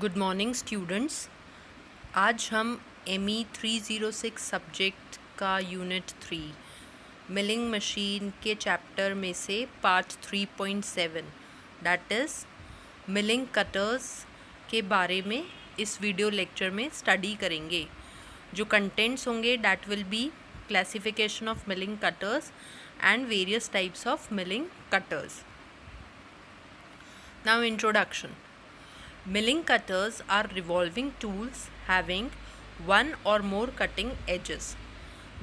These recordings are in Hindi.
Good morning students. आज हम ME 306 सब्जेक्ट का यूनिट 3 मिलिंग मशीन के चैप्टर में से part 3.7 that is milling cutters के बारे में इस वीडियो लेक्चर में स्टडी करेंगे। जो कंटेंट्स होंगे that will be classification of milling cutters and various types of milling cutters. Now introduction. Milling cutters are revolving tools having one or more cutting edges.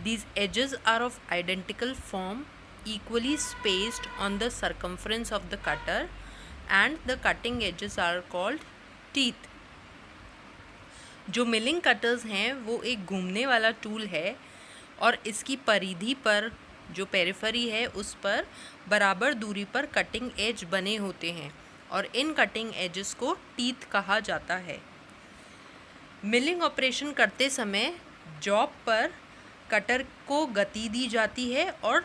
These edges are of identical form, equally spaced on the circumference of the cutter, and the cutting edges are called teeth. जो मिलिंग कटर्स हैं वो एक घूमने वाला टूल है और इसकी परिधि पर जो पेरिफेरी है उस पर बराबर दूरी पर कटिंग एज बने होते हैं और इन कटिंग एजेस को टीथ कहा जाता है। मिलिंग ऑपरेशन करते समय जॉब पर कटर को गति दी जाती है और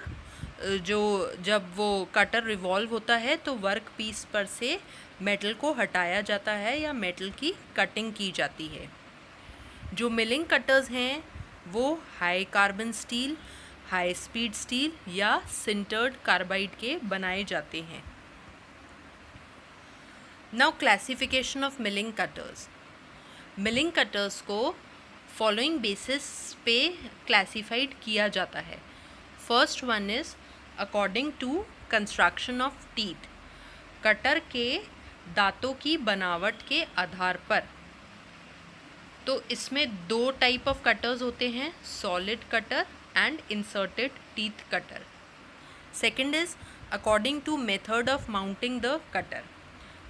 जब वो कटर रिवॉल्व होता है तो वर्क पीस पर से मेटल को हटाया जाता है या मेटल की कटिंग की जाती है। जो मिलिंग कटर्स हैं वो high carbon steel, high speed steel या सिंटर्ड कार्बाइड के बनाए जाते हैं। Now classification of milling cutters. Milling cutters को फॉलोइंग बेसिस पे क्लासिफाइड किया जाता है। First one is according to construction of teeth, cutter के दांतों की बनावट के आधार पर। तो इसमें दो टाइप ऑफ कटर्स होते हैं, solid cutter and inserted teeth cutter. Second is according to method of mounting the cutter,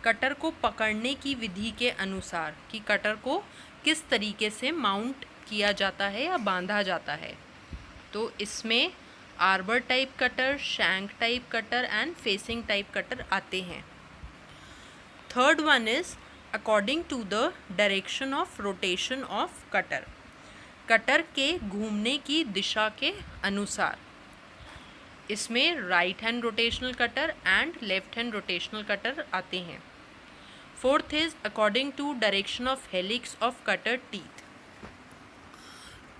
cutter को पकड़ने की विधि के अनुसार कि कटर को किस तरीके से माउंट किया जाता है या बांधा जाता है। तो इसमें arbor type cutter, shank type cutter and facing type cutter आते हैं। Third one is according to the direction of rotation of cutter, cutter के घूमने की दिशा के अनुसार। इसमें right hand rotational cutter and left hand rotational cutter आते हैं। Fourth is according to direction of helix of cutter teeth,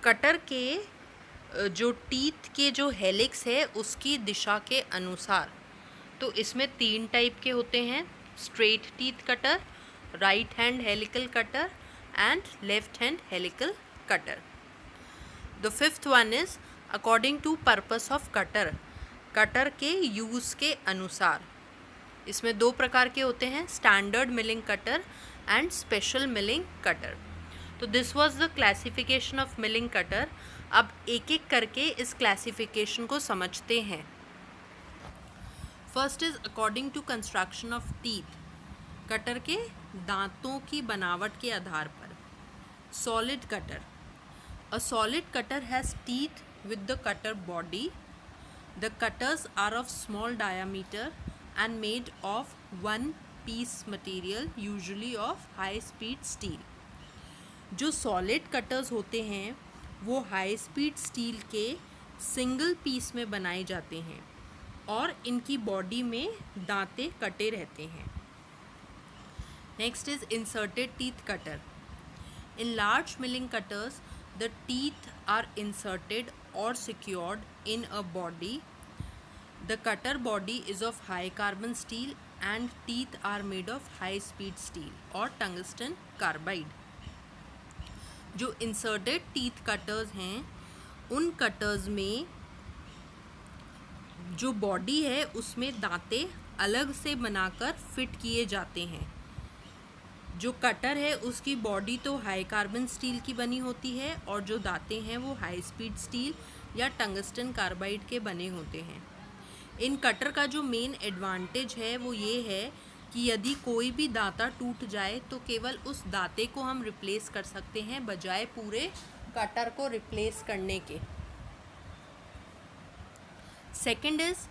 cutter के जो टीथ के जो हेलिक्स है उसकी दिशा के अनुसार। तो इसमें तीन टाइप के होते हैं, straight teeth cutter, right hand helical cutter and left hand helical cutter. The fifth one is according to purpose of cutter, cutter के यूज़ के अनुसार। इसमें दो प्रकार के होते हैं, standard milling cutter and special milling cutter. तो this was the classification of milling cutter. अब एक एक करके इस क्लासिफिकेशन को समझते हैं। First is according to construction of teeth, cutter के दांतों की बनावट के आधार पर। Solid cutter, a solid cutter has teeth with the cutter body. The cutters are of small diameter and made of one piece material, usually of high speed steel. जो सॉलिड कटर्स होते हैं वो हाई स्पीड स्टील के सिंगल पीस में बनाए जाते हैं और इनकी बॉडी में दांते कटे रहते हैं। Next is inserted teeth cutter. In large milling cutters the teeth are inserted or secured in a body. The cutter body is of high carbon steel and teeth are made of high speed steel or tungsten carbide. जो inserted teeth cutters हैं उन cutters में जो body है उसमें दांते अलग से बनाकर फिट किए जाते हैं। जो कटर है उसकी बॉडी तो हाई कार्बन स्टील की बनी होती है और जो दांते हैं वो हाई स्पीड स्टील या टंगस्टन कार्बाइड के बने होते हैं। इन कटर का जो मेन एडवांटेज है वो ये है कि यदि कोई भी दांता टूट जाए तो केवल उस दांते को हम रिप्लेस कर सकते हैं बजाय पूरे कटर को रिप्लेस करने के। Second is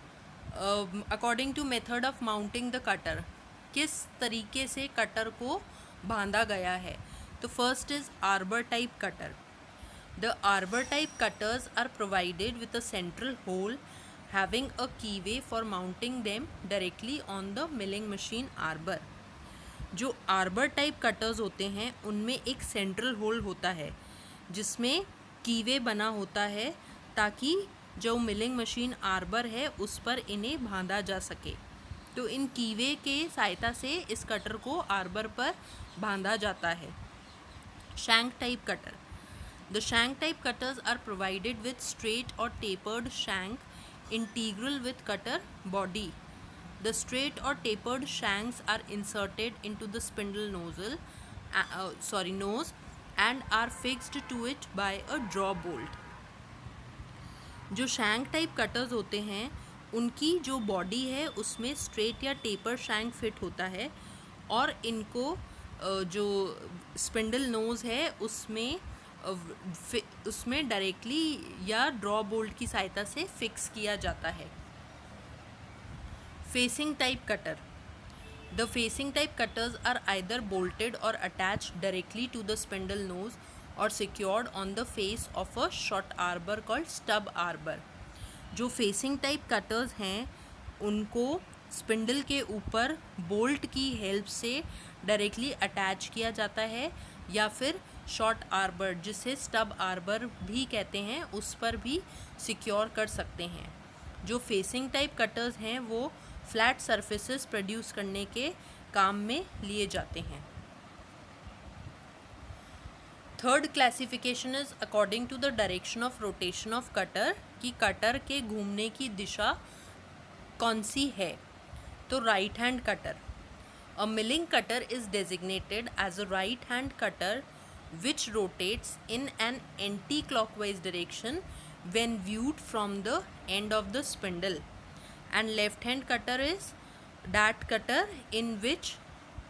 according to method of mounting the cutter, किस तरीके से कटर को बांधा गया है। तो first is arbor type cutter. The arbor type cutters are provided with a central hole having a keyway for mounting them directly on the milling machine arbor. जो आर्बर टाइप कटर्स होते हैं उनमें एक सेंट्रल होल होता है जिसमें कीवे बना होता है ताकि जो मिलिंग मशीन आर्बर है उस पर इन्हें बांधा जा सके। तो इन कीवे के सहायता से इस कटर को आर्बर पर बांधा जाता है। Shank type cutter. The shank type cutters are provided with straight or tapered shank integral with cutter body. The straight or tapered shanks are inserted into the spindle nose and are fixed to it by a draw bolt. जो शैंक टाइप कटर्स होते हैं उनकी जो बॉडी है उसमें स्ट्रेट या टेपर शैंक फिट होता है और इनको जो स्पिंडल नोज है उसमें डायरेक्टली या ड्रॉ बोल्ट की सहायता से फिक्स किया जाता है। Facing type cutter. The facing type cutters are either bolted or attached directly to the spindle nose or secured on the face of a short arbor called stub arbor. जो फेसिंग टाइप कटर्स हैं उनको स्पिंडल के ऊपर बोल्ट की हेल्प से डायरेक्टली अटैच किया जाता है या फिर शॉर्ट आर्बर जिसे स्टब आर्बर भी कहते हैं उस पर भी सिक्योर कर सकते हैं। जो फेसिंग टाइप कटर्स हैं वो फ्लैट सरफेसेस प्रोड्यूस करने के काम में लिए जाते हैं। Third classification is according to the direction of rotation of cutter कि कटर के घूमने की दिशा कौन सी है। तो right hand cutter. A milling cutter is designated as a right hand cutter which rotates in an anti-clockwise direction when viewed from the end of the spindle, and left hand cutter is that cutter in which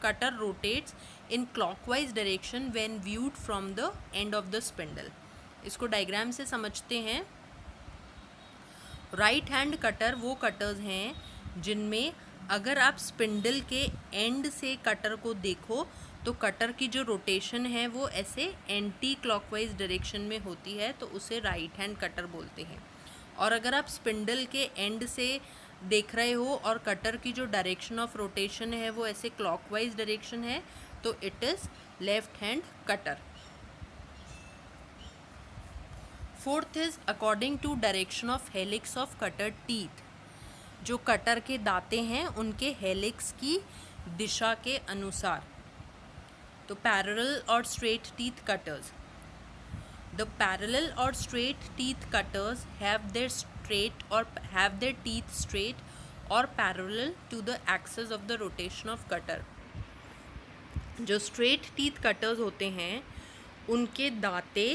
cutter rotates in clockwise direction when viewed from the end of the spindle. इसको डायग्राम से समझते हैं। राइट हैंड कटर वो कटर्स हैं जिनमें अगर आप स्पिंडल के एंड से कटर को देखो तो कटर की जो रोटेशन है वो ऐसे एंटी क्लॉकवाइज डायरेक्शन में होती है, तो उसे राइट हैंड कटर बोलते हैं। और अगर आप स्पिंडल के एंड से देख रहे हो और कटर की जो डायरेक्शन ऑफ रोटेशन है वो ऐसे क्लॉकवाइज डायरेक्शन है तो it is left hand cutter. Fourth is according to direction of helix of cutter teeth. जो कटर के दांते हैं उनके हेलिक्स की दिशा के अनुसार। तो पैरेलल और straight teeth cutters. The parallel और straight teeth cutters have their teeth straight और parallel to the axis of the rotation of cutter. जो स्ट्रेट टीथ कटर्स होते हैं उनके दांते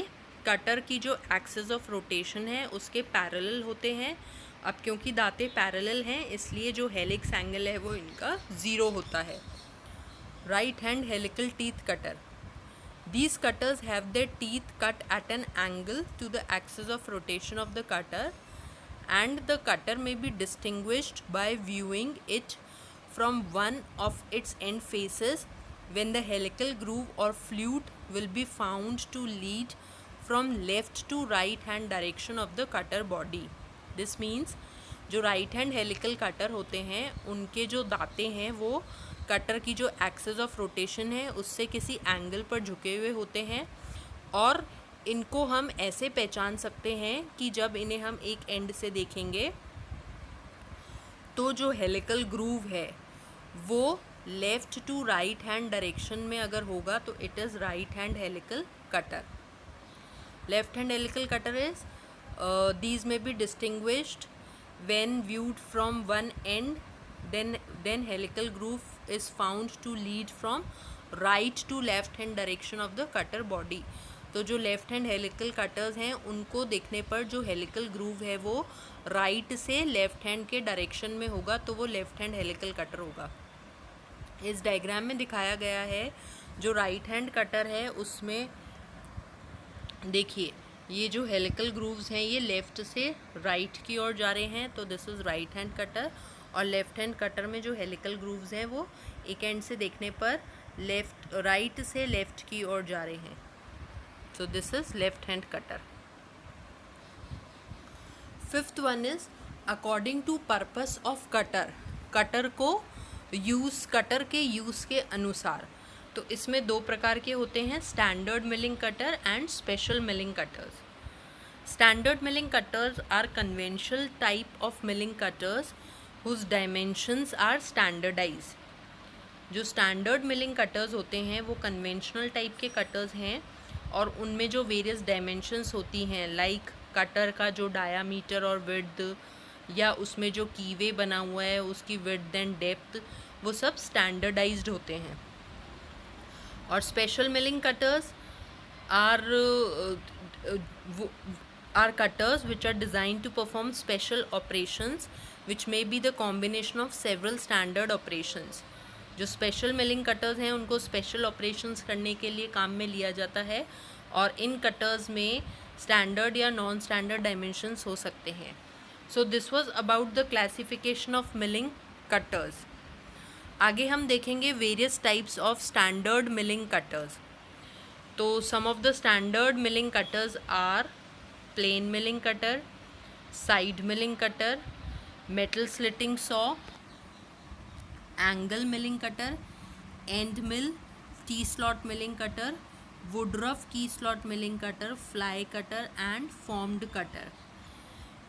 कटर की जो एक्सिस ऑफ रोटेशन है उसके पैरेलल होते हैं। अब क्योंकि दांते पैरेलल हैं इसलिए जो हेलिक्स एंगल है वो इनका 0 होता है। Right hand helical teeth cutter. These cutters have their teeth cut at an angle to the axis of rotation of the cutter, and the cutter may be distinguished by viewing it from one of its end faces when the helical groove or flute will be found to lead from left to right hand direction of the cutter body. This means जो राइट हैंड हेलिकल कटर होते हैं उनके जो दांते हैं वो कटर की जो एक्सिस ऑफ रोटेशन है उससे किसी एंगल पर झुके हुए होते हैं और इनको हम ऐसे पहचान सकते हैं कि जब इन्हें हम एक एंड से देखेंगे तो जो हेलिकल ग्रूव है वो left to right hand direction में अगर होगा तो it is right hand helical cutter. Left hand helical cutter is these may be distinguished when viewed from one end, then helical groove is found to lead from right to left hand direction of the cutter body. तो जो लेफ्ट हैंड हेलिकल कटर्स हैं उनको देखने पर जो हेलिकल ग्रूव है वो राइट से लेफ्ट हैंड के डायरेक्शन में होगा तो वो लेफ्ट हैंड हेलिकल कटर होगा। इस डायग्राम में दिखाया गया है जो राइट हैंड कटर है उसमें देखिए ये जो हेलिकल ग्रूव्स हैं ये लेफ़्ट से राइट की ओर जा रहे हैं तो this is right hand cutter, और लेफ़्ट हैंड कटर में जो हेलिकल ग्रूव्स हैं वो एक एंड से देखने पर राइट से लेफ़्ट की ओर जा रहे हैं, so this is left hand cutter. Fifth one is according to purpose of cutter. Cutter को कटर के यूज़ के अनुसार। तो इसमें दो प्रकार के होते हैं, standard milling cutter and special milling cutters. Standard milling cutters are conventional type of milling cutters whose dimensions are standardized. जो स्टैंडर्ड मिलिंग कटर्स होते हैं वो कन्वेंशनल टाइप के कटर्स हैं और उनमें जो वेरियस डायमेंशंस होती हैं, लाइक कटर का जो डायामीटर और विड्थ, या उसमें जो कीवे बना हुआ है उसकी विड्थ एंड डेप्थ, वो सब स्टैंडर्डाइज्ड होते हैं। और special milling cutters are cutters which are designed to perform special operations which may be the combination of several standard operations। जो स्पेशल मिलिंग कटर्स हैं उनको स्पेशल ऑपरेशंस करने के लिए काम में लिया जाता है और इन कटर्स में स्टैंडर्ड या नॉन स्टैंडर्ड डायमेंशंस हो सकते हैं। So this was about the classification of milling cutters. आगे हम देखेंगे various types of standard milling cutters. तो some of the standard milling cutters are plain milling cutter, side milling cutter, metal slitting saw, angle milling cutter, end mill, T slot milling cutter, Woodruff key slot milling cutter, fly cutter and formed cutter.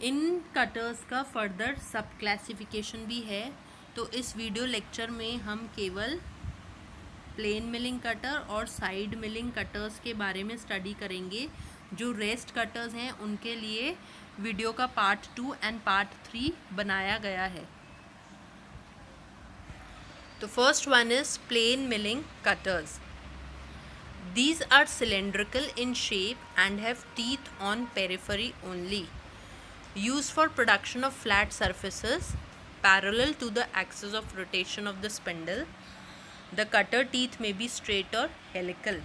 In cutters का फर्दर सब क्लासिफिकेशन भी है, तो इस वीडियो लेक्चर में हम केवल प्लेन मिलिंग कटर और साइड मिलिंग कटर्स के बारे में स्टडी करेंगे। जो रेस्ट कटर्स हैं उनके लिए वीडियो का पार्ट 2 एंड पार्ट 3 बनाया गया है। तो first one is plain milling cutters. These are cylindrical in shape and have teeth on periphery only, used for production of flat surfaces parallel to the axis of rotation of the spindle. The cutter teeth may be straight or helical.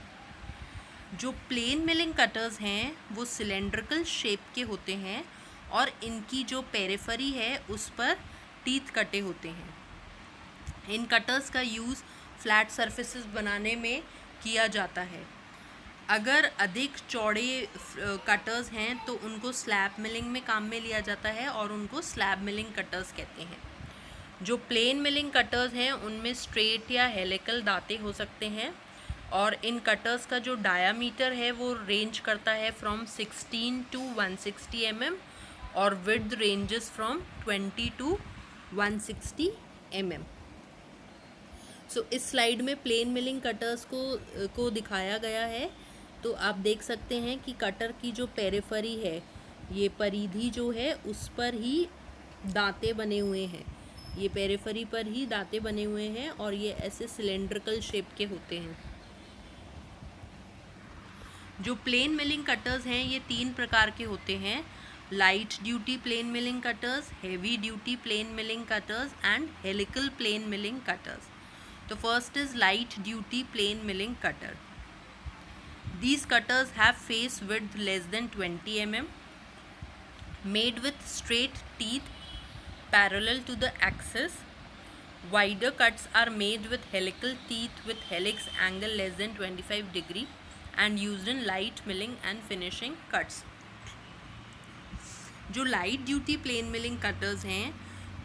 जो प्लेन मिलिंग कटर्स हैं वो सिलेंड्रिकल शेप के होते हैं और इनकी जो पेरिफेरी है उस पर टीथ कटे होते हैं। इन कटर्स का यूज़ फ्लैट सरफेसेस बनाने में किया जाता है। अगर अधिक चौड़े कटर्स हैं तो उनको स्लैब मिलिंग में काम में लिया जाता है और उनको स्लैब मिलिंग कटर्स कहते हैं। जो प्लेन मिलिंग कटर्स हैं उनमें स्ट्रेट या हेलिकल दांते हो सकते हैं और इन कटर्स का जो डायामीटर है वो रेंज करता है फ्रॉम 16 to 160 mm और width ranges from 20 to 160 mm। सो इस स्लाइड में प्लेन मिलिंग कटर्स को दिखाया गया है। तो आप देख सकते हैं कि कटर की जो पेरिफेरी है, ये परिधि जो है उस पर ही दांते बने हुए हैं, ये पेरिफेरी पर ही दांते बने हुए हैं और ये ऐसे सिलेंड्रिकल शेप के होते हैं। जो प्लेन मिलिंग कटर्स हैं ये 3 प्रकार के होते हैं, light duty plain milling cutters, heavy duty plain milling cutters and helical plain milling cutters. तो first is light duty plain milling cutter. These cutters have face width less than 20 mm, made with straight teeth parallel to the axis. Wider cuts are made with helical teeth with helix angle less than 25 degree and used in light milling and finishing cuts. जो light duty plain milling cutters हैं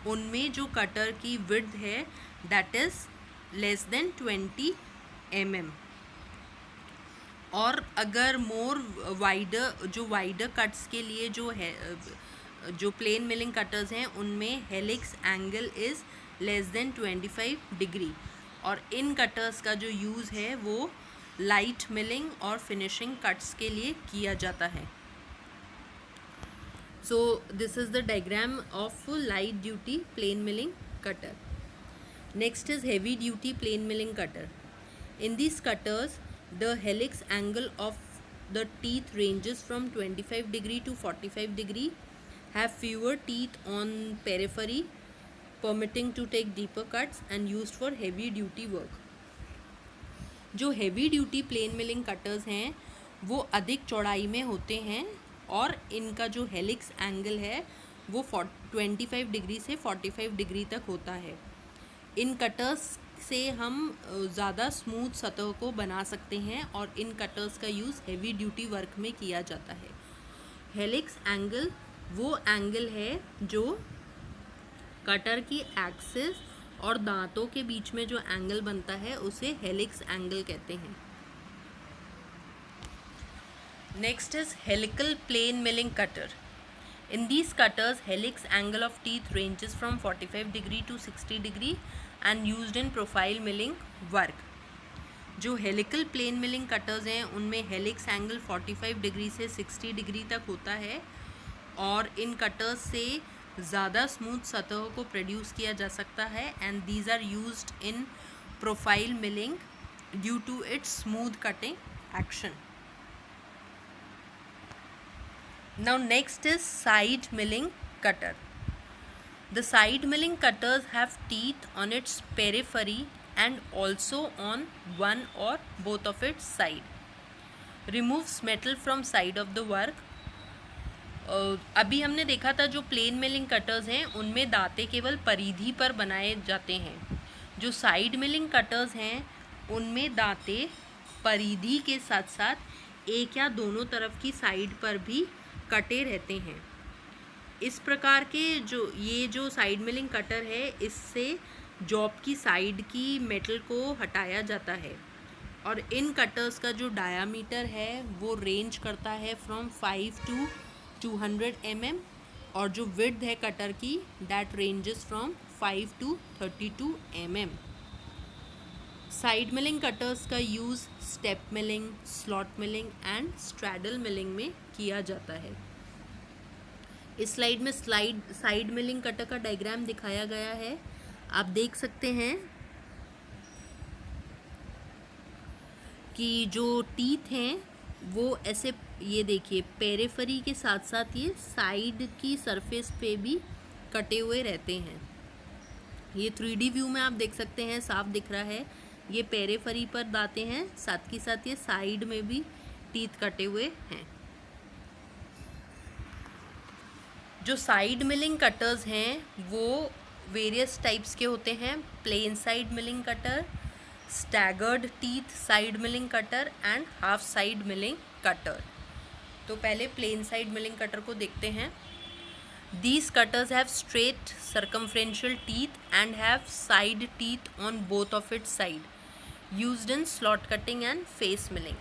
उनमें जो कटर की विड्थ है that is less than 20 mm और अगर मोर वाइडर कट्स के लिए जो प्लेन मिलिंग कटर्स हैं उनमें helix angle is less than 25 degree और इन कटर्स का जो यूज़ है वो लाइट मिलिंग और फिनिशिंग कट्स के लिए किया जाता है। So this is the diagram of light duty plain milling cutter. Next is heavy duty plain milling cutter. In this cutters the helix angle of the teeth ranges from 25 degree to 45 degree, have fewer teeth on periphery, permitting to take deeper cuts and used for heavy duty work. जो heavy duty plain milling cutters हैं वो अधिक चौड़ाई में होते हैं और इनका जो helix angle है वो 25 डिग्री से 45 डिग्री तक होता है। इन कटर्स से हम ज़्यादा स्मूथ सतह को बना सकते हैं और इन कटर्स का यूज़ हेवी ड्यूटी वर्क में किया जाता है। हेलिक्स एंगल वो एंगल है जो कटर की एक्सिस और दांतों के बीच में जो एंगल बनता है उसे हेलिक्स एंगल कहते हैं। Next is helical plain milling cutter. In these cutters, helix angle of teeth ranges from 45 degree to 60 degree and used in profile milling work. जो हेलिकल प्लेन मिलिंग कटर्स हैं उनमें हेलिक्स एंगल 45 डिग्री से 60 डिग्री तक होता है और इन कटर्स से ज़्यादा स्मूथ सतहों को प्रोड्यूस किया जा सकता है and these are used in profile milling due to its smooth cutting action. Now next is side milling cutter. The side milling cutters have teeth on its periphery and also on one or both of its side. Removes metal from side of the work. अभी हमने देखा था जो प्लेन मिलिंग कटर्स हैं उनमें दांते केवल परिधि पर बनाए जाते हैं. जो साइड मिलिंग कटर्स हैं उनमें दांते परिधि के साथ साथ एक या दोनों तरफ की साइड पर भी कटे रहते हैं. इस प्रकार के जो साइड मिलिंग कटर है इससे जॉब की साइड की मेटल को हटाया जाता है और इन कटर्स का जो डायामीटर है वो रेंज करता है फ्रॉम 5 to 200 mm और जो विड्थ है कटर की that ranges from 5 to 32 mm. Side milling cutters का use step milling, slot milling and straddle milling में किया जाता है. इस स्लाइड में साइड मिलिंग कटर का डायग्राम दिखाया गया है. आप देख सकते हैं कि जो टीथ हैं वो ऐसे, ये देखिए पेरिफेरी के साथ साथ ये साइड की सरफेस पे भी कटे हुए रहते हैं. ये 3D व्यू में आप देख सकते हैं, साफ दिख रहा है. ये पेरिफेरी पर दांते हैं, साथ ही साथ ये साइड में भी टीथ कटे हुए हैं. जो साइड मिलिंग कटर्स हैं वो वेरियस टाइप्स के होते हैं. Plain side milling cutter, staggered teeth side milling cutter and half side milling cutter. तो पहले प्लेन साइड मिलिंग कटर को देखते हैं. These cutters have straight circumferential teeth and have side teeth on both of its side, used in slot cutting and face milling.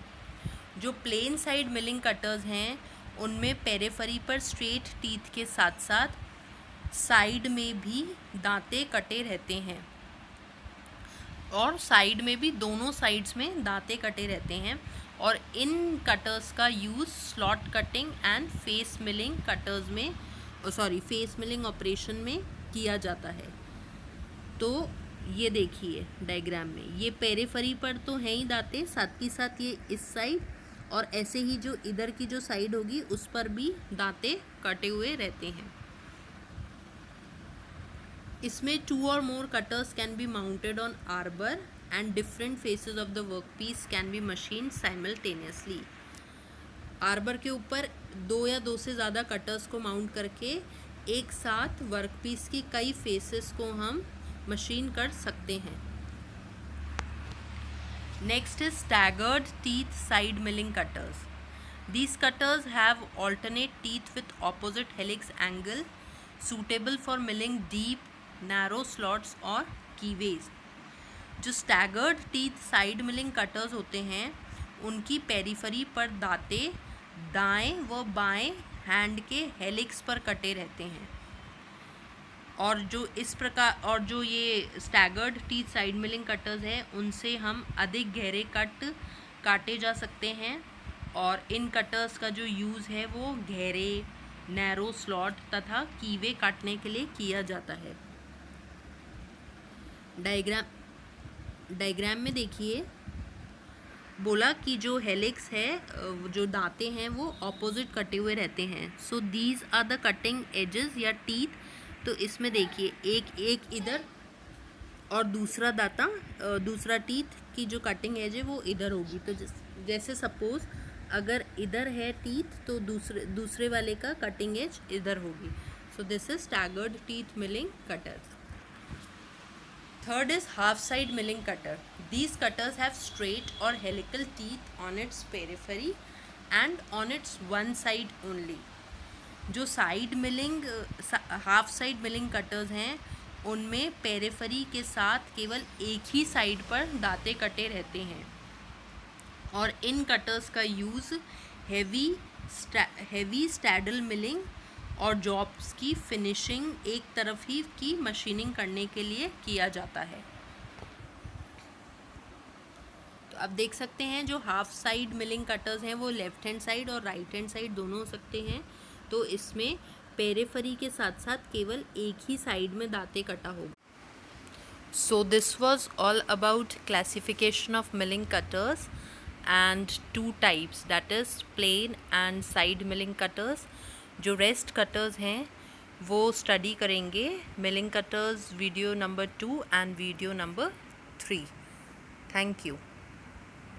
जो प्लेन साइड मिलिंग कटर्स हैं उनमें पेरिफेरी पर स्ट्रेट टीथ के साथ साथ साइड में भी दांते कटे रहते हैं और साइड में भी दोनों साइड्स में दांते कटे रहते हैं और इन कटर्स का use slot cutting and face milling cutters में फेस मिलिंग ऑपरेशन में किया जाता है. तो ये देखिए डायग्राम में ये पेरिफेरी पर तो हैं ही दांते, साथ ही साथ ये इस साइड और ऐसे ही जो इधर की जो साइड होगी उस पर भी दांते कटे हुए रहते हैं. इसमें 2 or more cutters can be mounted on arbor and different faces of the workpiece can be machined simultaneously. Arbor के ऊपर 2 या 2 से ज़्यादा कटर्स को माउंट करके एक साथ वर्कपीस की कई फेसेस को हम मशीन कर सकते हैं. Next is staggered teeth side milling cutters. These cutters have alternate teeth with opposite helix angle suitable for milling deep, narrow slots और keyways. जो staggered teeth side milling cutters होते हैं उनकी पेरिफेरी पर दांते दाएं व बाएं हैंड के हेलिक्स पर कटे रहते हैं और जो ये staggered teeth side milling cutters हैं उनसे हम अधिक गहरे कट काटे जा सकते हैं और इन कटर्स का जो यूज़ है वो गहरे, नैरो स्लॉट तथा कीवे काटने के लिए किया जाता है. डायग्राम में देखिए बोला कि जो हेलिक्स है, जो दांते हैं वो ऑपोजिट कटे हुए रहते हैं. So these are the cutting edges या टीथ. तो इसमें देखिए एक इधर और दूसरा टीथ की जो कटिंग एज है वो इधर होगी. तो जैसे सपोज अगर इधर है टीथ तो दूसरे वाले का कटिंग एज इधर होगी. So this is staggered teeth milling cutter. Third is half side milling cutter. These cutters have straight or helical teeth on its periphery and on its one side only. जो side milling half side milling cutters हैं उनमें पेरिफेरी के साथ केवल एक ही साइड पर दांते कटे रहते हैं, और इन कटर्स का यूज़ हेवी स्टैडल मिलिंग और जॉब्स की फिनिशिंग एक तरफ ही की मशीनिंग करने के लिए किया जाता है। तो आप देख सकते हैं जो हाफ साइड मिलिंग कटर्स हैं वो लेफ्ट हैंड साइड और राइट हैंड साइड दोनों हो सकते हैं। तो इसमें पेरिफेरी के साथ साथ केवल एक ही साइड में दांते कटा होगा। So this was all about classification of milling cutters and two types, that is plain and side milling cutters. जो रेस्ट कटर्स हैं वो स्टडी करेंगे milling cutters video number 2 and video number 3. Thank you.